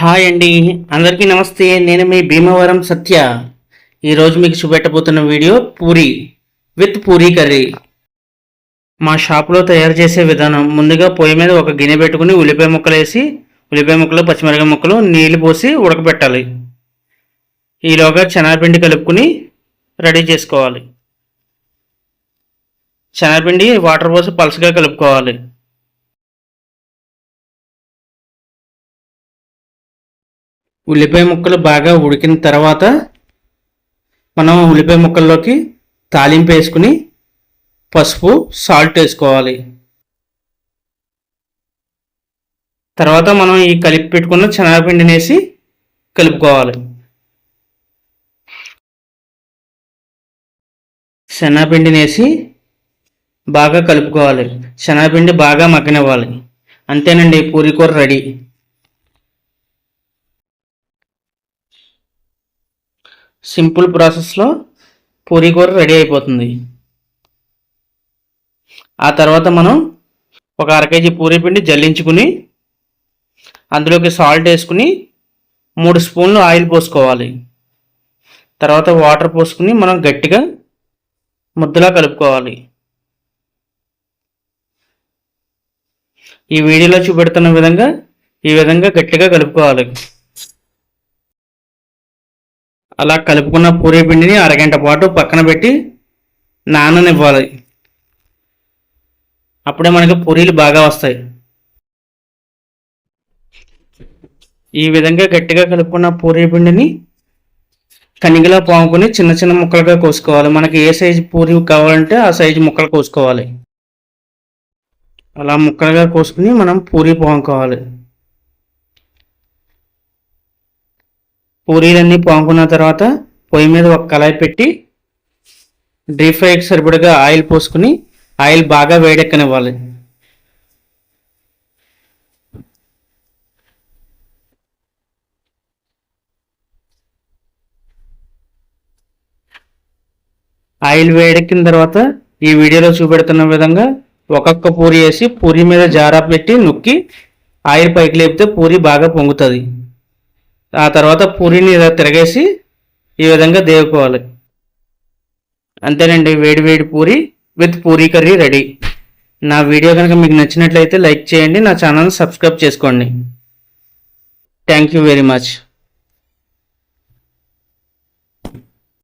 Hi అండి, అందరికీ నమస్తే. నేను మీ భీమవరం సత్య. ఈరోజు మీకు చూపెట్టబోతున్న video puri with puri curry. మా షాప్లో తయారు చేసే విధానం: ముందుగా పొయ్యి మీద ఒక గిన్నె పెట్టుకుని ఉల్లిపాయ ముక్కలు వేసి, ఉల్లిపాయ ముక్కలు, పచ్చిమిరపకాయ ముక్కలు, నీళ్లు పోసి ఉడకబెట్టాలి. ఈలోగా శనగపిండి కలుపుకుని రెడీ చేసుకోవాలి. శనగపిండి వాటర్ పోసి పలసగా కలుపుకోవాలి. ఉల్లిపాయ ముక్కలు బాగా ఉడికిన తర్వాత మనం ఉల్లిపాయ ముక్కల్లోకి తాలింపు వేసుకుని పసుపు, సాల్ట్ వేసుకోవాలి. తర్వాత మనం ఈ కలిపి పెట్టుకున్న శనగపిండిని వేసి కలుపుకోవాలి. శనగపిండిని వేసి బాగా కలుపుకోవాలి. శనగపిండి బాగా మగ్గనివ్వాలి. అంతేనండి, పూరీ కూర రెడీ. సింపుల్ ప్రాసెస్లో పూరీ కూర రెడీ అయిపోతుంది. ఆ తర్వాత మనం ఒక 1/2 కేజీ పూరీ పిండి జల్లించుకుని అందులోకి సాల్ట్ వేసుకుని 3 స్పూన్లు ఆయిల్ పోసుకోవాలి. తర్వాత వాటర్ పోసుకుని మనం గట్టిగా ముద్దలా కలుపుకోవాలి. ఈ వీడియోలో చూపెడుతున్న విధంగా ఈ విధంగా గట్టిగా కలుపుకోవాలి. అలా కలుపుకున్న పూరీ పిండిని అరగంట పాటు పక్కన పెట్టి నాననివ్వాలి. అప్పుడే మనకి పూరీలు బాగా వస్తాయి. ఈ విధంగా గట్టిగా కలుపుకున్న పూరీ పిండిని కనిగిలా పాముకొని చిన్న చిన్న ముక్కలుగా కోసుకోవాలి. మనకి ఏ సైజు పూరీ కావాలంటే ఆ సైజు ముక్కలు కోసుకోవాలి. అలా ముక్కలుగా కోసుకుని మనం పూరీ పాముకోవాలి. పూరీలన్నీ పాముకున్న తర్వాత పొయ్యి మీద ఒక కళాయి పెట్టి డీప్ ఫ్రైకి సరిపడగా ఆయిల్ పోసుకుని ఆయిల్ బాగా వేడెక్కనివ్వాలి. ఆయిల్ వేడెక్కిన తర్వాత ఈ వీడియోలో చూపెడుతున్న విధంగా ఒక్కొక్క పూరీ వేసి పూరీ మీద జారా పెట్టి నొక్కి ఆయిల్ పైకి లేపితే పూరీ బాగా పొంగుతుంది. ఆ తర్వాత పూరీని ఇలా తిరగేసి ఈ విధంగా దేవుకోవాలి. అంతేనండి, వేడి వేడి Puri with puri curry ready. నా వీడియో కనుక మీకు నచ్చినట్లయితే లైక్ చేయండి, నా ఛానల్ని సబ్స్క్రైబ్ చేసుకోండి. Thank you very much.